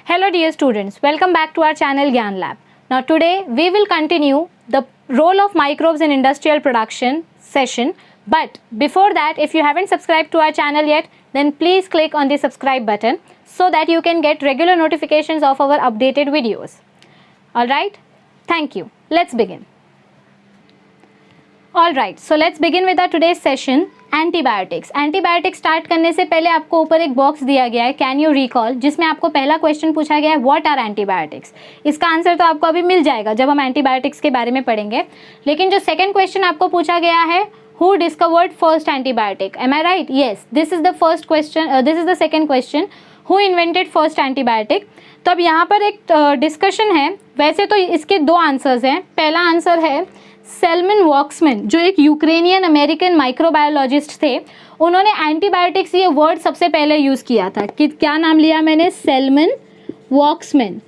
Hello dear students, welcome back to our channel Gyan Lab. Now today we will continue the role of microbes in industrial production session. But before that, if you haven't subscribed to our channel yet, then please click on the subscribe button so that you can get regular notifications of our updated videos. Alright, thank you. Let's begin. Alright, so let's begin with our today's session. Antibiotics. Antibiotics start करने से पहले आपको ऊपर एक box दिया गया है, can you recall, जिसमें आपको पहला क्वेश्चन पूछा गया है व्हाट आर एंटीबायोटिक्स. इसका आंसर तो आपको अभी मिल जाएगा जब हम एंटीबायोटिक्स के बारे में पढ़ेंगे. लेकिन जो सेकंड क्वेश्चन आपको पूछा गया है, who discovered first antibiotic. Am I right? Yes, this is the first question, this is the second question, who invented first antibiotic. तो अब यहाँ पर एक डिस्कशन है. वैसे तो इसके दो आंसर्स हैं. पहला आंसर है सेल्मन वॉक्समैन, जो एक यूक्रेनियन अमेरिकन माइक्रोबायोलॉजिस्ट थे. उन्होंने एंटीबायोटिक्स ये वर्ड सबसे पहले यूज़ किया था. कि क्या नाम लिया मैंने? Salmon Voxman.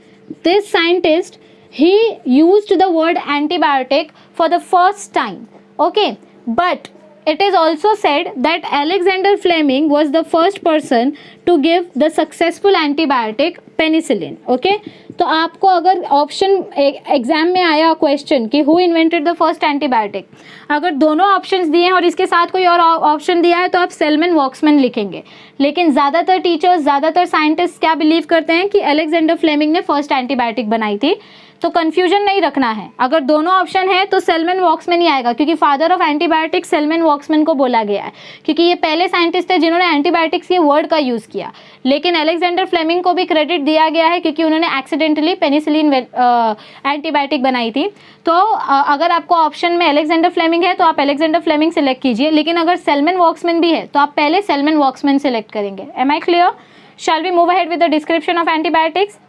This scientist he used the word antibiotic for the first time. Okay, but it is also said that Alexander Fleming was the first person to give the successful antibiotic penicillin. Okay, तो आपको अगर option exam में आया question कि who invented the first antibiotic, अगर दोनों options दिए हैं और इसके साथ कोई और ऑप्शन दिया है तो आप सेल्मन वॉक्समैन लिखेंगे. लेकिन ज़्यादातर टीचर्स, ज़्यादातर साइंटिस्ट क्या बिलीव करते हैं कि अलेक्जेंडर फ्लेमिंग ने फर्स्ट एंटीबायोटिक बनाई थी. तो कंफ्यूजन नहीं रखना है. अगर दोनों ऑप्शन है तो सेल्मन वॉक्समैन ही आएगा, क्योंकि father of antibiotics salmon Voxman को बोला गया है, क्योंकि ये पहले साइंटिस्ट थे जिन्होंने एंटीबायोटिक्स के वर्ड का यूज़ किया. लेकिन अलेक्जेंडर फ्लेमिंग को भी क्रेडिट दिया गया है क्योंकि उन्होंने एक्सीडेंटली पेनिसिलिन एंटीबायोटिक बनाई थी. तो अगर आपको ऑप्शन में अलेक्जेंडर फ्लेमिंग है तो आप अलेक्जेंडर फ्लेमिंग सेलेक्ट कीजिए. लेकिन अगर सेल्मन वॉक्समैन भी है तो आप पहले सेल्मन वॉक्समैन सेलेक्ट करेंगे. Am I clear? Shall we move ahead with the description of antibiotics?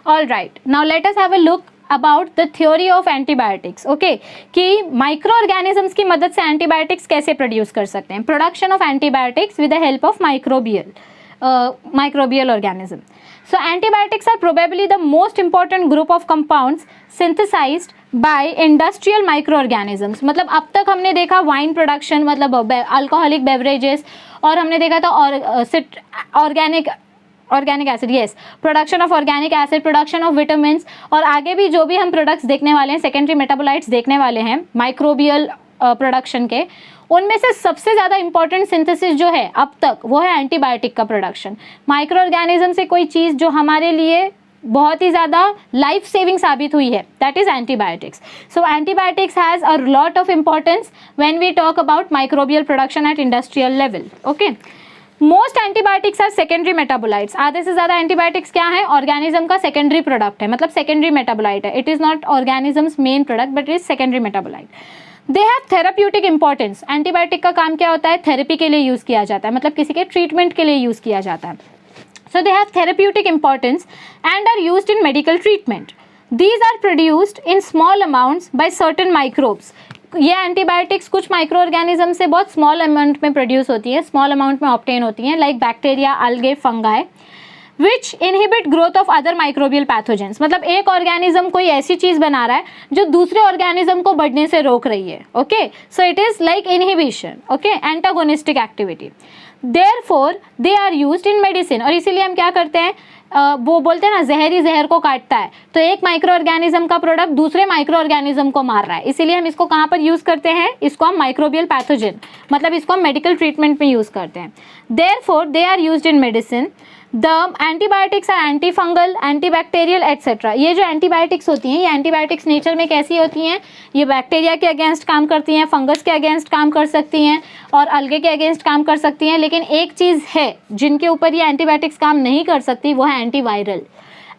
All right, now let us have a look about the theory of antibiotics. Okay, कि micro organisms की मदद से antibiotics कैसे produce कर सकते हैं. Production of antibiotics with the help of microbial organism. So antibiotics are probably the most important group of compounds synthesized by industrial microorganisms. मतलब अब तक हमने देखा वाइन प्रोडक्शन, मतलब अल्कोहलिक बेवरेजेस, और हमने देखा था organic acid, yes, production of organic acid, production of vitamins, और आगे भी जो भी हम प्रोडक्ट्स देखने वाले हैं, सेकेंडरी मेटाबोलाइट्स देखने वाले हैं माइक्रोबियल प्रोडक्शन के, उनमें से सबसे ज़्यादा इंपॉर्टेंट सिंथेसिस जो है अब तक वो है एंटीबायोटिक का प्रोडक्शन. माइक्रो ऑर्गेनिज्म से कोई चीज़ जो हमारे लिए बहुत ही ज़्यादा लाइफ सेविंग साबित हुई है, that is antibiotics. So antibiotics has a lot of importance when we talk about microbial production at industrial level. Okay, most antibiotics are secondary metabolites. आधे से ज़्यादा एंटीबायोटिक्स क्या है? ऑर्गेनिज्म का सेकेंडरी प्रोडक्ट है, मतलब सेकेंडरी मेटाबोलाइट है. It is not organisms main product but it is secondary metabolite. They have therapeutic importance. Antibiotic का काम क्या होता है? थेरेपी के लिए यूज़ किया जाता है, मतलब किसी के ट्रीटमेंट के लिए यूज़ किया जाता है. So they have therapeutic importance and are used in medical treatment. These are produced in small amounts by certain microbes. ये एंटीबायोटिक्स कुछ माइक्रो ऑर्गेनिज्म से बहुत स्मॉल अमाउंट में प्रोड्यूस होती है, स्मॉल अमाउंट में ऑब्टेन होती हैं, like bacteria, algae, fungi, which inhibit growth of other microbial pathogens. मतलब एक ऑर्गेनिज्म कोई ऐसी चीज़ बना रहा है जो दूसरे ऑर्गेनिज्म को बढ़ने से रोक रही है. Okay, so it is like inhibition. Okay, antagonistic activity. Therefore they are used in medicine. और इसीलिए हम क्या करते हैं, वो बोलते हैं ना, जहर ही जहर को काटता है. तो एक माइक्रो ऑर्गेनिज्म का प्रोडक्ट दूसरे माइक्रो ऑर्गेनिज्म को मार रहा है, इसीलिए हम इसको कहाँ पर यूज़ करते हैं? इसको हम माइक्रोबियल पैथोजन, मतलब इसको हम मेडिकल ट्रीटमेंट में यूज़ करते हैं. Therefore they are used in medicine. The antibiotics are anti fungal, antibacterial etcetera. ये जो एंटीबायोटिक्स होती हैं, ये एंटीबायोटिक्स नेचर में कैसी होती हैं? ये बैक्टीरिया के अगेंस्ट काम करती हैं, फंगस के अगेंस्ट काम कर सकती हैं, और अलगे के अगेंस्ट काम कर सकती हैं. लेकिन एक चीज़ है जिनके ऊपर ये एंटीबायोटिक्स काम नहीं कर सकती, वो है एंटीवायरल.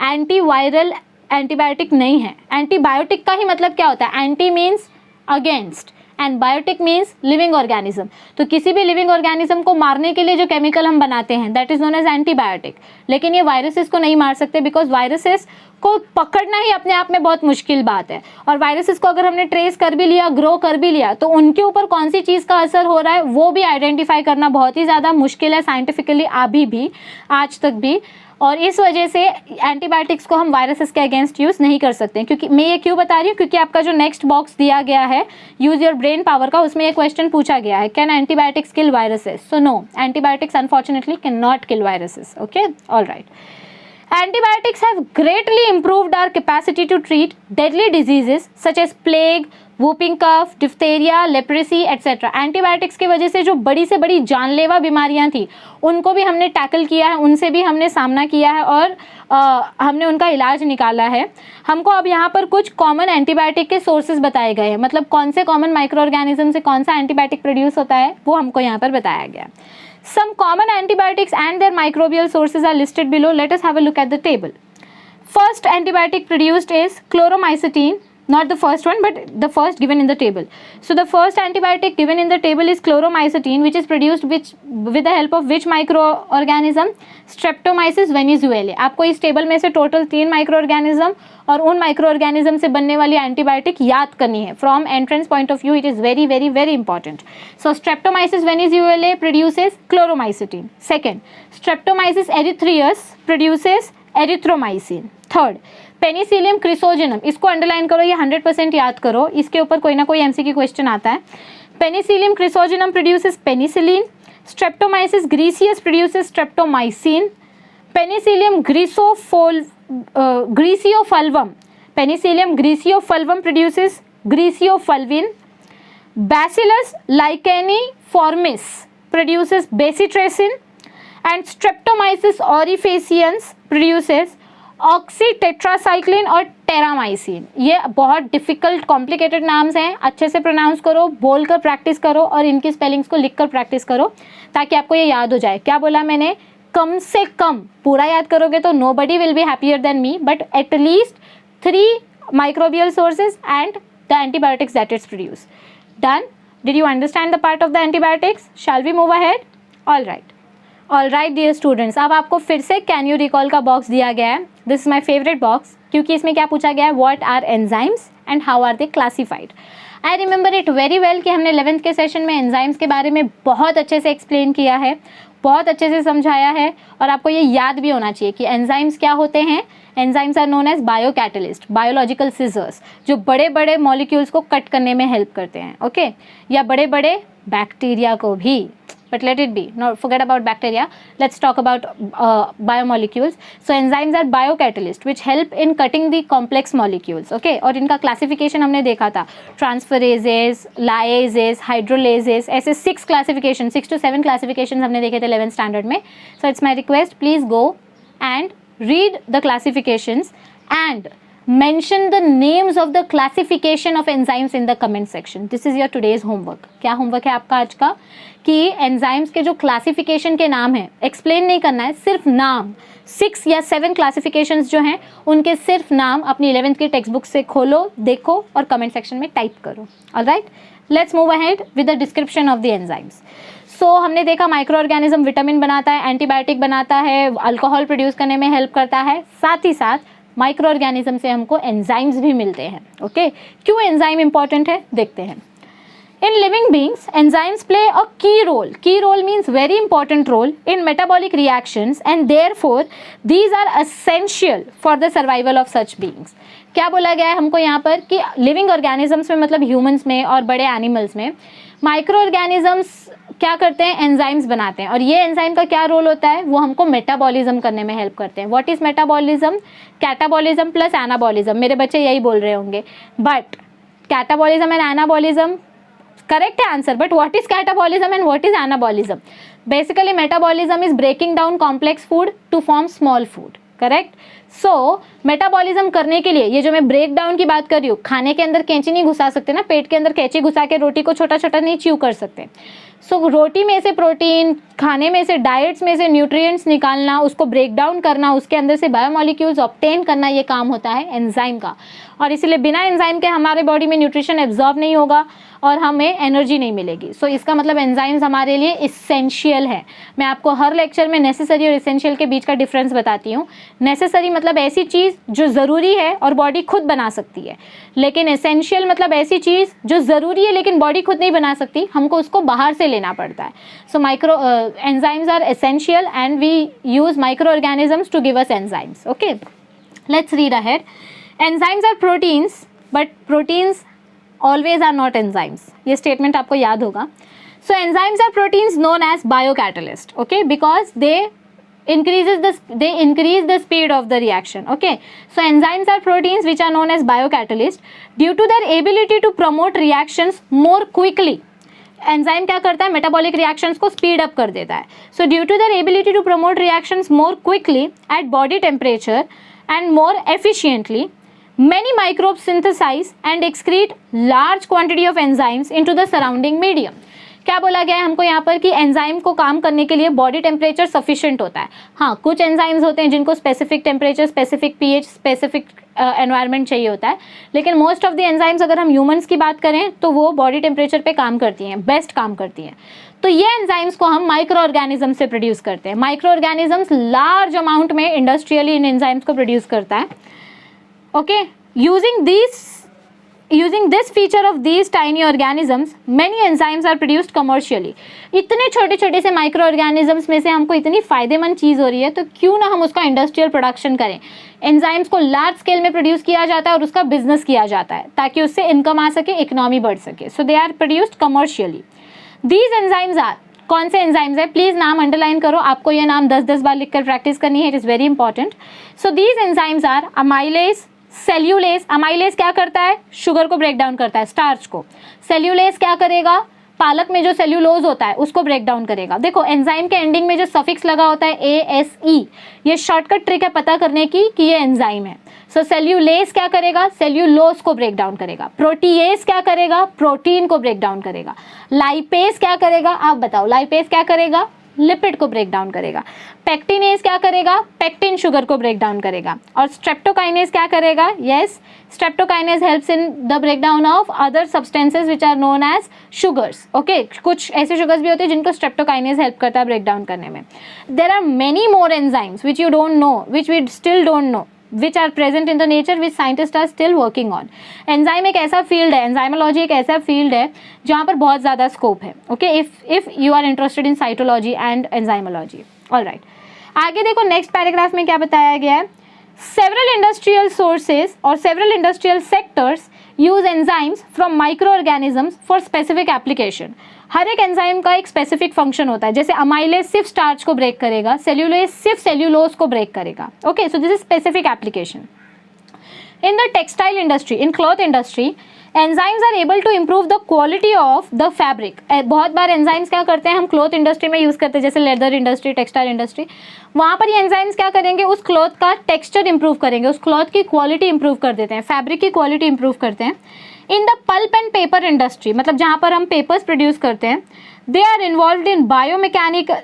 एंटीवायरल एंटीबायोटिक नहीं है. एंटीबायोटिक का ही मतलब क्या होता है? Anti means against and biotic means living organism. तो किसी भी लिविंग ऑर्गेनिज्म को मारने के लिए जो केमिकल हम बनाते हैं, that is known as antibiotic. लेकिन ये वायरसेस को नहीं मार सकते, बिकॉज वायरसेस को पकड़ना ही अपने आप में बहुत मुश्किल बात है. और वायरसेस को अगर हमने ट्रेस कर भी लिया, ग्रो कर भी लिया, तो उनके ऊपर कौन सी चीज़ का असर हो रहा है वो भी आइडेंटिफाई करना बहुत ही ज़्यादा मुश्किल है साइंटिफिकली, अभी भी, आज तक भी. और इस वजह से एंटीबायोटिक्स को हम वायरसेस के अगेंस्ट यूज़ नहीं कर सकते हैं. क्योंकि मैं ये क्यों बता रही हूँ, क्योंकि आपका जो नेक्स्ट बॉक्स दिया गया है यूज़ योर ब्रेन पावर का, उसमें एक क्वेश्चन पूछा गया है, can antibiotics kill viruses? So no, antibiotics unfortunately can not kill viruses. Okay, all right. Antibiotics have greatly improved our capacity to treat deadly diseases such as plague, whooping cough, diphtheria, leprosy, etc. Antibiotics की वजह से जो बड़ी से बड़ी जानलेवा बीमारियां थी उनको भी हमने टैकल किया है, उनसे भी हमने सामना किया है और हमने उनका इलाज निकाला है। हमको अब यहाँ पर कुछ कॉमन एंटीबायोटिक के सोर्सेज बताए गए हैं, मतलब कौन से कॉमन माइक्रो ऑर्गेनिज्म से कौन सा एंटीबायोटिक प्रोड्यूस होता है वो हमको यहाँ पर बताया गया। Some common antibiotics and their microbial sources are listed below. Let us have a look at the table. First antibiotic produced is chloromycetin, not the first one but the first given in the table. So the first antibiotic given in the table is chloromycetin, which is produced with the help of which microorganism? Streptomyces venezuelae. आपको इस table में से total 3 microorganism और उन microorganism से बनने वाली antibiotic याद करनी है। From entrance point of view it is very very very important. So Streptomyces venezuelae produces chloromycetin. Second, Streptomyces erythreus produces erythromycin. Third, Penicillium chrysogenum, इसको अंडरलाइन करो, ये 100% याद करो, इसके ऊपर कोई ना कोई एमसीक्यू क्वेश्चन आता है। Penicillium chrysogenum produces penicillin. Streptomyces griseus produces streptomycin. Penicillium griseofulvum, Penicillium griseofulvum produces griseofulvin. Bacillus licheniformis produces bacitracin and Streptomyces aureofaciens produces oxytetracycline और टेरामाइसिन। ये बहुत डिफिकल्ट कॉम्प्लिकेटेड नाम्स हैं, अच्छे से प्रोनाउंस करो, बोलकर प्रैक्टिस करो और इनकी स्पेलिंग्स को लिखकर प्रैक्टिस करो ताकि आपको ये याद हो जाए। क्या बोला मैंने? कम से कम, पूरा याद करोगे तो nobody will be happier than me, but at least 3 microbial sources and the antibiotics that its produce. Done? Did you understand the part of the antibiotics? Shall we move ahead? All right dear students, अब आपको फिर से can you recall का box दिया गया है। This is my favourite box क्योंकि इसमें क्या पूछा गया है? What are enzymes and how are they classified. I remember it very well कि हमने 11th के सेशन में एंजाइम्स के बारे में बहुत अच्छे से एक्सप्लेन किया है, बहुत अच्छे से समझाया है और आपको ये याद भी होना चाहिए कि एंजाइम्स क्या होते हैं। Enzymes are known as biocatalyst, biological scissors, जो बड़े बड़े मॉलिक्यूल्स को कट करने में हेल्प करते हैं, ओके या बड़े बड़े बैक्टीरिया को भी, but let it be, not forget about bacteria, let's talk about biomolecules. So enzymes are biocatalysts which help in cutting the complex molecules, okay, और इनका classification हमने देखा था, transferases, lyases, hydrolases, ऐसे 6 classification, 6 to 7 classifications हमने देखे थे 11th standard में। So it's my request, please go and read the classifications and mention the names of the classification of enzymes in the comment section. This is your today's homework. क्या homework है आपका आज का? कि enzymes के जो classification के नाम हैं, explain नहीं करना है, सिर्फ नाम, 6 या 7 classifications जो हैं उनके सिर्फ नाम अपनी 11th की टेक्स्ट बुक से खोलो, देखो और comment section में टाइप करो। Alright, let's move ahead with the description of the enzymes. So हमने देखा माइक्रो ऑर्गेनिज्म विटामिन बनाता है, एंटीबायोटिक बनाता है, अल्कोहल प्रोड्यूस करने में हेल्प करता है, साथ ही साथ माइक्रो ऑर्गेनिज्म से हमको एंजाइम्स भी मिलते हैं, ओके क्यों एंजाइम इंपॉर्टेंट है देखते हैं। In living beings enzymes play a key role means very important role in metabolic reactions and therefore these are essential for the survival of such beings. क्या बोला गया है हमको यहाँ पर कि लिविंग ऑर्गेनिजम्स में, मतलब ह्यूमंस में और बड़े एनिमल्स में, माइक्रो ऑर्गेनिजम्स क्या करते हैं? एंजाइम्स बनाते हैं और ये एंजाइम का क्या रोल होता है? वो हमको मेटाबॉलिज्म करने में हेल्प करते हैं। What is metabolism? Catabolism plus anabolism. मेरे बच्चे यही बोल रहे होंगे, but catabolism and anabolism correct है answer, but what is catabolism and what is anabolism? Basically metabolism is breaking down complex food to form small food, correct. So metabolism करने के लिए, ये जो मैं ब्रेक डाउन की बात कर रही हूँ, खाने के अंदर कैंची नहीं घुसा सकते ना, पेट के अंदर कैंची घुसा के रोटी को छोटा छोटा नहीं च्यू कर सकते। सो रोटी में से प्रोटीन, खाने में से, डाइट्स में से न्यूट्रिएंट्स निकालना, उसको ब्रेक डाउन करना, उसके अंदर से बायोमॉलिक्यूल्स ऑब्टेन करना, ये काम होता है एंजाइम का। और इसीलिए बिना एंजाइम के हमारे बॉडी में न्यूट्रिशन एब्जॉर्ब नहीं होगा और हमें एनर्जी नहीं मिलेगी। सो इसका मतलब एंजाइम्स हमारे लिए इसेंशियल है। मैं आपको हर लेक्चर में नेसेसरी और इसेंशियल के बीच का डिफरेंस बताती हूँ। नेसेसरी मतलब ऐसी चीज़ जो ज़रूरी है और बॉडी खुद बना सकती है, लेकिन एसेंशियल मतलब ऐसी चीज़ जो ज़रूरी है लेकिन बॉडी खुद नहीं बना सकती, हमको उसको बाहर से लेना पड़ता है। So micro enzymes are essential and we use micro organisms to give us enzymes, okay. Let's read ahead. Enzymes are proteins but proteins always are not enzymes, ये statement आपको याद होगा। So enzymes are proteins known as biocatalyst, okay, because they they increase the speed of the reaction. Okay, so enzymes are proteins which are known as biocatalysts due to their ability to promote reactions more quickly. Enzyme क्या करता है, metabolic reactions को speed up कर देता है. So due to their ability to promote reactions more quickly at body temperature and more efficiently, many microbes synthesize and excrete large quantity of enzymes into the surrounding medium. क्या बोला गया है हमको यहाँ पर कि एंजाइम को काम करने के लिए बॉडी टेम्परेचर सफिशिएंट होता है. हाँ, कुछ एंजाइम्स होते हैं जिनको specific temperature, specific pH, specific environment चाहिए होता है, लेकिन मोस्ट ऑफ द एंजाइम्स अगर हम ह्यूमंस की बात करें तो वो बॉडी टेम्परेचर पे काम करती हैं, बेस्ट काम करती हैं. तो ये एंजाइम्स को हम माइक्रो ऑर्गेनिज्म से प्रोड्यूस करते हैं. माइक्रो ऑर्गेनिजम्स लार्ज अमाउंट में इंडस्ट्रियली इन एंजाइम्स को प्रोड्यूस करता है. Okay, using this feature of these tiny organisms, many enzymes are produced commercially. इतने छोटे छोटे से माइक्रो ऑर्गेनिजम्स में से हमको इतनी फायदेमंद चीज़ हो रही है, तो क्यों ना हम उसका इंडस्ट्रियल प्रोडक्शन करें. एंजाइम्स को लार्ज स्केल में प्रोड्यूस किया जाता है और उसका बिजनेस किया जाता है ताकि उससे इनकम आ सके, इकोनॉमी बढ़ सके. So they are produced commercially. These enzymes are, कौन से एंजाइम्स है, प्लीज नाम अंडरलाइन करो, आपको ये नाम 10-10 बार लिखकर प्रैक्टिस करनी है, it is very important. So these enzymes are amylase, cellulase. Amylase क्या करता है, शुगर को ब्रेक डाउन करता है, स्टार्च को. सेल्यूलेज क्या करेगा, पालक में जो सेल्यूलोज होता है उसको ब्रेक डाउन करेगा. देखो एंजाइम के एंडिंग में जो सफिक्स लगा होता है ASE, ये शॉर्टकट ट्रिक है पता करने की कि ये एंजाइम है. सो सेल्यूलेज क्या करेगा, सेल्यूलोज को ब्रेक डाउन करेगा. प्रोटीएज क्या करेगा, प्रोटीन को ब्रेक डाउन करेगा. लाइपेज क्या करेगा, आप बताओ, लाइपेज क्या करेगा, लिपिड को ब्रेक डाउन करेगा. पेक्टिनेज क्या करेगा, पेक्टिन शुगर को ब्रेक डाउन करेगा. और स्ट्रेप्टोकाइनेज क्या करेगा, yes, streptokinase helps in the break down of other substances which are known as sugars. Okay, कुछ ऐसे शुगर्स भी होते हैं जिनको स्ट्रेप्टोकाइनेज हेल्प करता है ब्रेक डाउन करने में. There are many more enzymes which you don't know, which we still don't know, which are present in the nature which scientists are still working on. Enzyme एक ऐसा field है, enzymology एक ऐसा field है जहाँ पर बहुत ज़्यादा स्कोप है. Okay, if you are interested in cytology and enzymology. Alright, आगे देखो नेक्स्ट पैराग्राफ में क्या बताया गया है. सेवरल इंडस्ट्रियल सोर्सेज और several industrial sectors use enzymes from microorganisms for specific application. हर एक एंजाइम का एक स्पेसिफिक फंक्शन होता है. जैसे अमाइलेज सिर्फ स्टार्च को ब्रेक करेगा, सेल्यूलेज सिर्फ सेल्यूलोज को ब्रेक करेगा. Okay, so this is specific application. In the textile industry, in cloth industry, enzymes are able to improve the quality of the fabric. बहुत बार एंजाइम्स क्या करते हैं, हम क्लॉथ इंडस्ट्री में यूज़ करते हैं, जैसे लेदर इंडस्ट्री, टेक्सटाइल इंडस्ट्री, वहाँ पर ये एंजाइम्स क्या करेंगे, उस क्लॉथ का टेक्सचर इंप्रूव करेंगे, उस क्लॉथ की क्वालिटी इंप्रूव कर देते हैं, फैब्रिक की क्वालिटी इंप्रूव करते हैं. In the pulp and paper industry, मतलब जहाँ पर हम पेपर्स प्रोड्यूस करते हैं, they are involve in biomechanical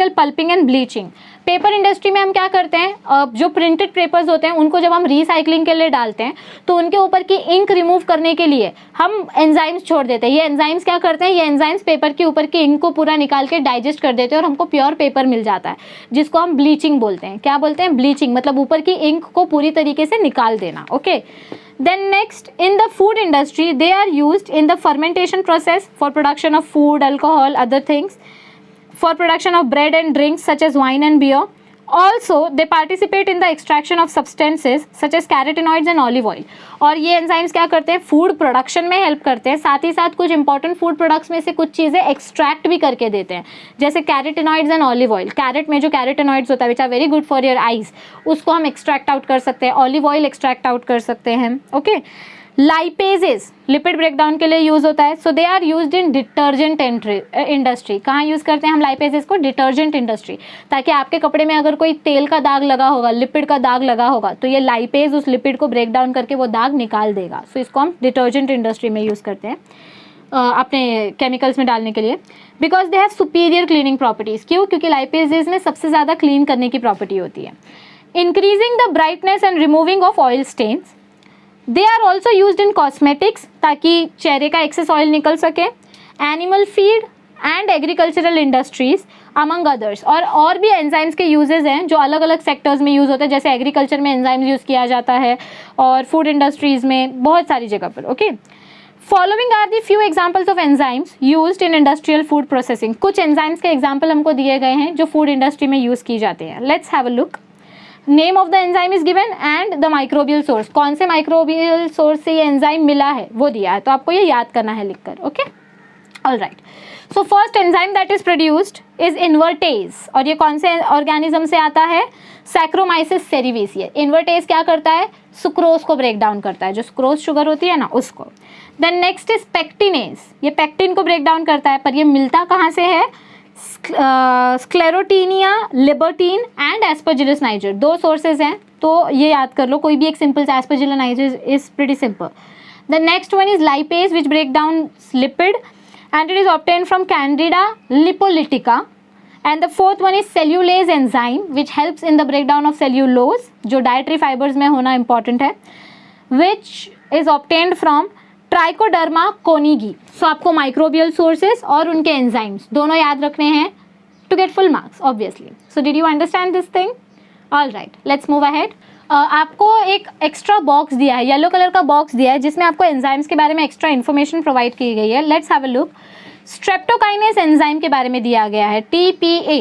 pulping and bleaching. Paper industry में हम क्या करते हैं, जो प्रिंटेड पेपर्स होते हैं उनको जब हम रीसाइक्लिंग के लिए डालते हैं तो उनके ऊपर की इंक रिमूव करने के लिए हम एंजाइम्स छोड़ देते हैं. ये एंजाइम्स क्या करते हैं, ये एंजाइम्स पेपर के ऊपर की इंक को पूरा निकाल के डाइजेस्ट कर देते हैं और हमको प्योर पेपर मिल जाता है, जिसको हम ब्लीचिंग बोलते हैं. क्या बोलते हैं, ब्लीचिंग, मतलब ऊपर की इंक को पूरी तरीके से निकाल देना. Okay, then next in the food industry they are used in the fermentation process for production of food, alcohol, other things, for production of bread and drinks such as wine and beer. Also they participate in the extraction of substances such as carotenoids and olive oil. और ये enzymes क्या करते हैं, food production में help करते हैं, साथ ही साथ कुछ इंपॉर्टेंट फूड प्रोडक्ट्स में से कुछ चीज़ें एक्सट्रैक्ट भी करके देते हैं, जैसे carotenoids and olive oil. Carrot में जो कैरोटेनॉइड्स होता है which are very good for your eyes, उसको हम एक्सट्रैक्ट आउट कर सकते हैं, ऑलिव ऑयल एक्सट्रैक्ट आउट कर सकते हैं. ओके, लाइपेजेस लिपिड ब्रेकडाउन के लिए यूज होता है. So they are used in detergent industry. कहाँ यूज करते हैं हम लाइपेजेस को, डिटर्जेंट इंडस्ट्री, ताकि आपके कपड़े में अगर कोई तेल का दाग लगा होगा, लिपिड का दाग लगा होगा, तो ये लाइपेज उस लिपिड को ब्रेक डाउन करके वो दाग निकाल देगा. सो इसको हम डिटर्जेंट इंडस्ट्री में यूज़ करते हैं अपने केमिकल्स में डालने के लिए, because they have superior cleaning properties. क्यों, क्योंकि लाइपेजेस में सबसे ज़्यादा क्लीन करने की प्रॉपर्टी होती है. Increasing the brightness and removing of oil stains. They are also used in cosmetics, ताकि चेहरे का एक्सेस ऑयल निकल सके, animal feed and agricultural industries among others. और भी एंजाइम्स के यूजेस हैं जो अलग अलग सेक्टर्स में यूज़ होते हैं, जैसे एग्रीकल्चर में एंजाइम्स यूज़ किया जाता है और फूड इंडस्ट्रीज़ में, बहुत सारी जगह पर. Okay, following are the few examples of enzymes used in industrial food processing. कुछ एंजाइम्स के एग्जाम्पल हमको दिए गए हैं जो फूड इंडस्ट्री में यूज़ की जाते हैं. Let's have a look. Name of the enzyme is given and the microbial source. कौन से माइक्रोबियल सोर्स से ये एंजाइम मिला है वो दिया है, तो आपको ये याद करना है लिखकर. Okay, all right, so first enzyme that is produced is invertase, और ये कौन से ऑर्गेनिज्म से आता है? सैक्रोमाइसिस सेरिवेसिया। इन्वर्टेज क्या करता है? सुक्रोज को ब्रेक डाउन करता है, जो सुक्रोज शुगर होती है ना उसको। देन नेक्स्ट इज पेक्टिनेज, ये पेक्टिन को ब्रेक डाउन करता है, पर ये मिलता कहाँ से है? स्क्लेरोटीनिया, लिबर्टीन एंड एस्परजिलस नाइजर, 2 सोर्सेज हैं, तो ये याद कर लो, कोई भी एक सिंपल सा Aspergillus niger is pretty simple. The next one is lipase which break down lipid and it is obtained from Candida lipolytica, and the fourth one is cellulase enzyme which helps in the breakdown of cellulose, जो dietary fibers में होना important है, which is obtained from Trichoderma conigi। so आपको microbial sources और उनके enzymes दोनों याद रखने हैं to get full marks obviously। so did you understand this thing? all right, let's move ahead। आपको एक एक्स्ट्रा बॉक्स दिया है, येलो कलर का बॉक्स दिया है, जिसमें आपको एंजाइम्स के बारे में एक्स्ट्रा इन्फॉर्मेशन प्रोवाइड की गई है। Let's have a look. Streptokinase enzyme के बारे में दिया गया है, TPA।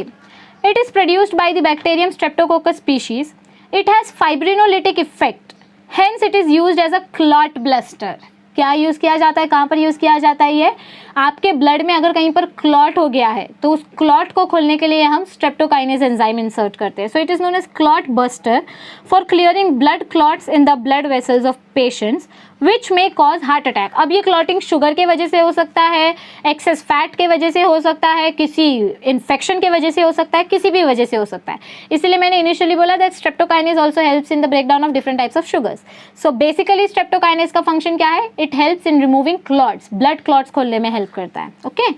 It is produced by the bacterium streptococcus species. It has fibrinolytic effect, hence it is used as a clot blaster. क्या यूज़ किया जाता है, कहाँ पर यूज़ किया जाता है? ये आपके ब्लड में अगर कहीं पर क्लॉट हो गया है तो उस क्लॉट को खोलने के लिए हम स्ट्रेप्टोकाइनेज एंजाइम इंसर्ट करते हैं। So it is known as clot buster for clearing blood clots in the blood vessels of patients which may cause heart attack. अब ये क्लॉटिंग शुगर के वजह से हो सकता है, एक्सेस फैट के वजह से हो सकता है, किसी इन्फेक्शन के वजह से हो सकता है, किसी भी वजह से हो सकता है। इसलिए मैंने इनिशियली बोला that streptokinase also helps in the breakdown of different types of sugars. So basically streptokinase का फंक्शन क्या है? It helps in removing clots, blood clots खोलने में हेल्प करता है। Okay,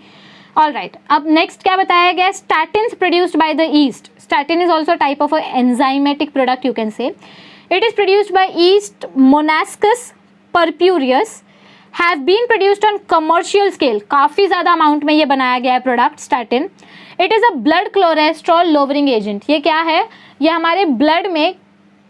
all right. अब नेक्स्ट क्या बताया गया? Statins produced by the yeast. Statin is also type of enzymatic product you can say. It is produced by yeast Monascus purpureus, have been produced on commercial scale. काफ़ी ज़्यादा amount में ये बनाया गया है product statin. It is a blood cholesterol lowering agent. ये क्या है? ये हमारे ब्लड में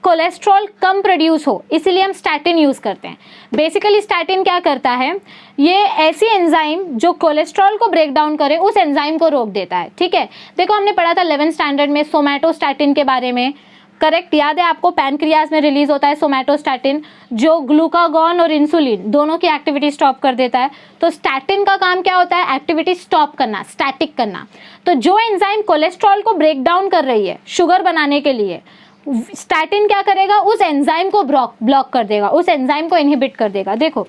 कोलेस्ट्रॉल कम प्रोड्यूस हो, इसीलिए हम स्टैटिन यूज़ करते हैं। बेसिकली स्टैटिन क्या करता है? ये ऐसी एंजाइम जो कोलेस्ट्रॉल को ब्रेक डाउन करे उस एंजाइम को रोक देता है। ठीक है, देखो हमने पढ़ा था 11th स्टैंडर्ड में सोमैटोस्टैटिन के बारे में, करेक्ट? याद है आपको? पैनक्रियाज में रिलीज होता है सोमैटोस्टैटिन, जो ग्लूकागॉन और इंसुलिन दोनों की एक्टिविटी स्टॉप कर देता है। तो स्टैटिन का काम क्या होता है? एक्टिविटी स्टॉप करना, स्टैटिक करना। तो जो एंजाइम कोलेस्ट्रॉल को ब्रेक डाउन कर रही है शुगर बनाने के लिए, स्टैटिन क्या करेगा? उस एंजाइम को ब्लॉक कर देगा, उस एंजाइम को इनहिबिट कर देगा। देखो,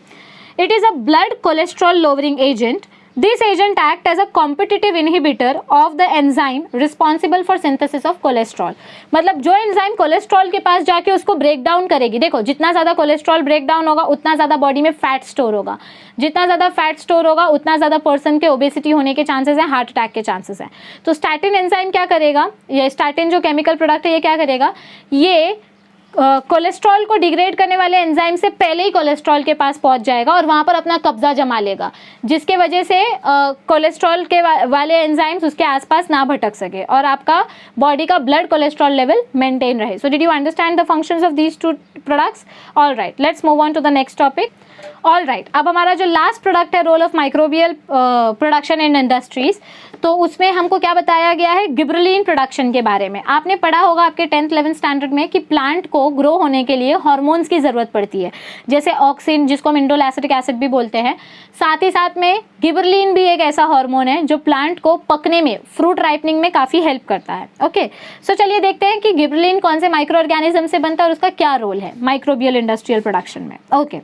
it is a blood cholesterol lowering agent. This agent act as a competitive inhibitor of the enzyme responsible for synthesis of cholesterol। मतलब जो एंजाइम कोलेस्ट्रॉल के पास जाके उसको ब्रेक डाउन करेगी, देखो जितना ज़्यादा कोलेस्ट्रॉल ब्रेक डाउन होगा उतना ज़्यादा बॉडी में फैट स्टोर होगा, जितना ज़्यादा फैट स्टोर होगा उतना ज़्यादा पर्सन के ओबेसिटी होने के चांसेस हैं, हार्ट अटैक के चांसेस हैं। तो स्टैटिन एंजाइम क्या करेगा? ये स्टैटिन जो केमिकल प्रोडक्ट है ये क्या करेगा? ये कोलेस्ट्रॉल को डिग्रेड करने वाले एंजाइम से पहले ही कोलेस्ट्रॉल के पास पहुंच जाएगा और वहां पर अपना कब्जा जमा लेगा, जिसके वजह से कोलेस्ट्रॉल के वाले एंजाइम्स उसके आसपास ना भटक सके और आपका बॉडी का ब्लड कोलेस्ट्रॉल लेवल मेंटेन रहे। So did you understand the functions of these two products? All right, let's move on to the next topic. All right, अब हमारा जो लास्ट प्रोडक्ट है, role of microbial production in industries, तो उसमें हमको क्या बताया गया है? गिबरेलिन प्रोडक्शन के बारे में। आपने पढ़ा होगा आपके 10th 11th स्टैंडर्ड में कि प्लांट को ग्रो होने के लिए हार्मोन्स की ज़रूरत पड़ती है, जैसे ऑक्सिन जिसको हम इंडोल-एसिटिक एसिड भी बोलते हैं। साथ ही साथ में गिबरेलिन भी एक ऐसा हार्मोन है जो प्लांट को पकने में, फ्रूट राइपनिंग में काफ़ी हेल्प करता है। ओके, सो चलिए देखते हैं कि गिबरेलिन कौन से माइक्रो ऑर्गेनिज्म से बनता है और उसका क्या रोल है माइक्रोबियल इंडस्ट्रियल प्रोडक्शन में। Okay,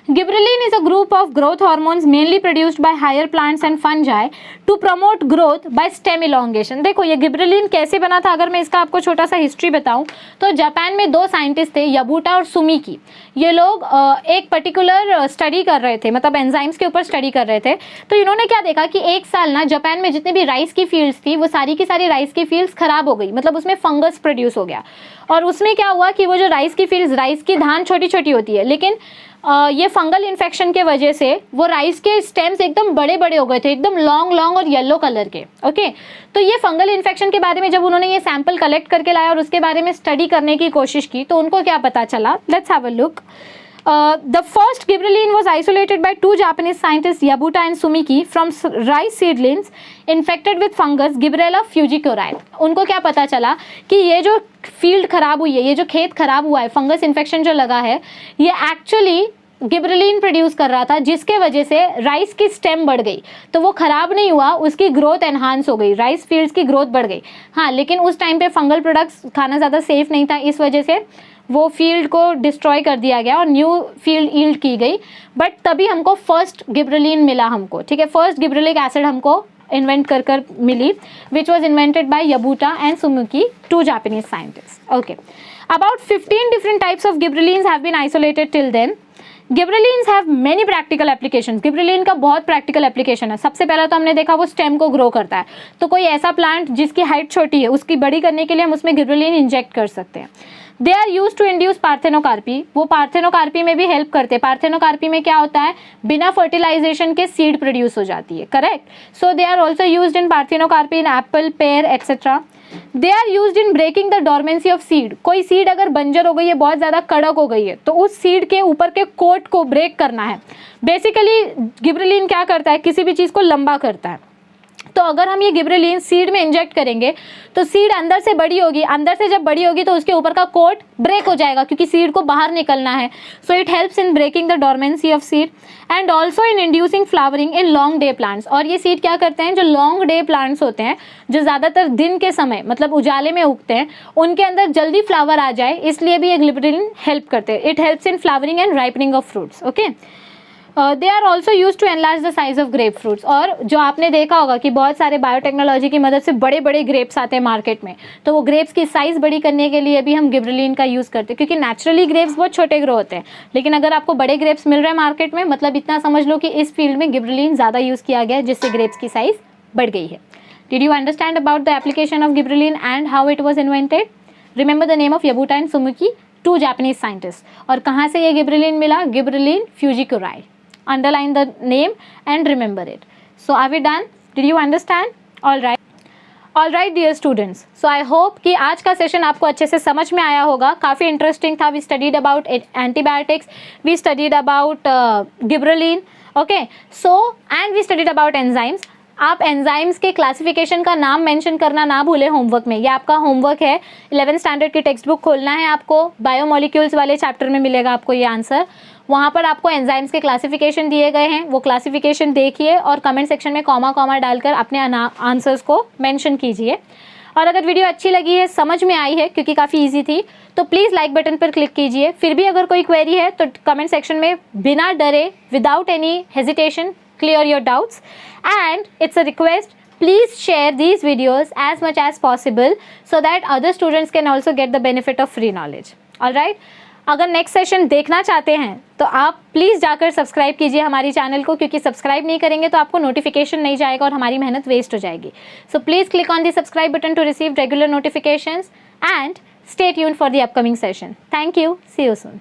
Gibberellin is a group of growth hormones mainly produced by higher plants and fungi to promote growth by stem elongation। देखो ये गिबरेलिन कैसे बना था, अगर मैं इसका आपको छोटा सा हिस्ट्री बताऊं तो जापान में 2 साइंटिस्ट थे, याबुटा और सुमिकी। ये लोग एक पर्टिकुलर स्टडी कर रहे थे, मतलब एंजाइम्स के ऊपर स्टडी कर रहे थे। तो इन्होंने क्या देखा कि एक साल ना जापान में जितने भी राइस की फील्ड्स थी वो सारी की सारी राइस की फील्ड्स खराब हो गई, मतलब उसमें फंगस प्रोड्यूस हो गया। और उसमें क्या हुआ कि वो जो राइस की फील्ड्स, राइस की धान छोटी छोटी होती है, लेकिन ये फंगल इन्फेक्शन के वजह से वो राइस के स्टेम्स एकदम बड़े बड़े हो गए थे, एकदम लॉन्ग और येलो कलर के। ओके, तो ये फंगल इन्फेक्शन के बारे में जब उन्होंने ये सैंपल कलेक्ट करके लाया और उसके बारे में स्टडी करने की कोशिश की तो उनको क्या पता चला? Let's have a look. The first gibberellin was isolated by 2 Japanese scientists, Yabuta and Sumiki, from rice seedlings infected with fungus Gibberella fujikuri। उनको क्या पता चला कि ये जो फील्ड खराब हुई है, ये जो खेत खराब हुआ है, फंगस इन्फेक्शन जो लगा है, ये एक्चुअली गिबरेलिन प्रोड्यूस कर रहा था, जिसके वजह से राइस की स्टेम बढ़ गई। तो वो खराब नहीं हुआ, उसकी ग्रोथ एनहांस हो गई, राइस फील्ड्स की ग्रोथ बढ़ गई। हाँ, लेकिन उस टाइम पे फंगल प्रोडक्ट्स खाना ज़्यादा सेफ नहीं था, इस वजह से वो फील्ड को डिस्ट्रॉय कर दिया गया और न्यू फील्ड यील्ड की गई। बट तभी हमको फर्स्ट गिबरेलिन मिला हमको, ठीक है, फर्स्ट गिबरेलिक एसिड हमको इन्वेंट कर मिली, which was invented by Yabuta and Sumuki, 2 Japanese scientist. Okay, about 15 different types of gibberellins have been isolated till then. Gibberellins have many practical applications. Gibberellin का बहुत practical application है। सबसे पहला तो हमने देखा वो स्टेम को ग्रो करता है, तो कोई ऐसा प्लांट जिसकी हाइट छोटी है उसकी बड़ी करने के लिए हम उसमें गिबरेलिन इंजेक्ट कर सकते हैं। They are use to induce parthenocarpy, वो पार्थेनोकार्पी में भी हेल्प करते हैं। पार्थेनोकार्पी में क्या होता है, बिना फर्टिलाइजेशन के सीड प्रोड्यूस हो जाती है, correct. So they are also used in parthenocarpy in apple, pear etcetera. They are used in breaking the dormancy of seed. कोई सीड अगर बंजर हो गई है, बहुत ज़्यादा कड़क हो गई है, तो उस सीड के ऊपर के कोट को ब्रेक करना है। बेसिकली गिबरेलिन क्या करता है, किसी भी चीज़ को लंबा करता है। तो अगर हम ये गिबरेलिन सीड में इंजेक्ट करेंगे तो सीड अंदर से बड़ी होगी, अंदर से जब बड़ी होगी तो उसके ऊपर का कोट ब्रेक हो जाएगा, क्योंकि सीड को बाहर निकलना है। So it helps in breaking the dormancy of seed and also in inducing flowering in long day plants. और ये सीड क्या करते हैं, जो लॉन्ग डे प्लांट्स होते हैं, जो ज़्यादातर दिन के समय मतलब उजाले में उगते हैं, उनके अंदर जल्दी फ्लावर आ जाए, इसलिए भी ये गिबरेलिन हेल्प करते हैं। It helps in flowering and ripening of fruits. Okay, they are also use to enlarge the size of grape fruits. और जो आपने देखा होगा कि बहुत सारे बायोटेक्नोलॉजी की मदद से बड़े बड़े ग्रेप्स आते हैं मार्केट में, तो वो ग्रेप्स की साइज़ बड़ी करने के लिए भी हम गिबरेलिन का यूज़ करते हैं, क्योंकि नेचुरली ग्रेप्स बहुत छोटे ग्रो होते हैं, लेकिन अगर आपको बड़े ग्रेप्स मिल रहे हैं मार्केट में, मतलब इतना समझ लो कि इस फील्ड में गिबरेलिन ज़्यादा यूज़ किया गया है, जिससे ग्रेप्स की साइज़ बढ़ गई है। Did you understand about the application of gibberellin and how it was invented? Remember the name of Yabuta and Sumuki, 2 Japanese scientist. और कहाँ से ये गिबरेलिन मिला? Gibberellin fujikuroi. Underline the name and remember it. So are we done? Did you understand? All right dear students. So I hope कि आज का session आपको अच्छे से समझ में आया होगा, काफ़ी इंटरेस्टिंग था। We studied about antibiotics, we studied about gibberellin, okay? So and we studied about enzymes. आप एंजाइम्स के क्लासिफिकेशन का नाम मेंशन करना ना भूलें होमवर्क में, ये आपका होमवर्क है। 11th स्टैंडर्ड की टेक्स्ट बुक खोलना है आपको, बायोमोलिक्यूल्स वाले चैप्टर में मिलेगा आपको ये आंसर। वहाँ पर आपको एंजाइम्स के क्लासिफिकेशन दिए गए हैं, वो क्लासिफिकेशन देखिए और कमेंट सेक्शन में कॉमा डालकर अपने आंसर्स को मेंशन कीजिए। और अगर वीडियो अच्छी लगी है, समझ में आई है, क्योंकि काफ़ी ईजी थी, तो प्लीज़ लाइक बटन पर क्लिक कीजिए। फिर भी अगर कोई क्वेरी है तो कमेंट सेक्शन में बिना डरे, without any hesitation, clear your doubts. And it's a request, please share these videos as much as possible so that other students can also get the benefit of free knowledge. Alright? अगर next session देखना चाहते हैं तो आप please जाकर subscribe कीजिए हमारी channel को, क्योंकि सब्सक्राइब नहीं करेंगे तो आपको नोटिफिकेशन नहीं जाएगा और हमारी मेहनत वेस्ट हो जाएगी। So please click on the subscribe button to receive regular notifications and stay tuned for the upcoming session. Thank you. See you soon.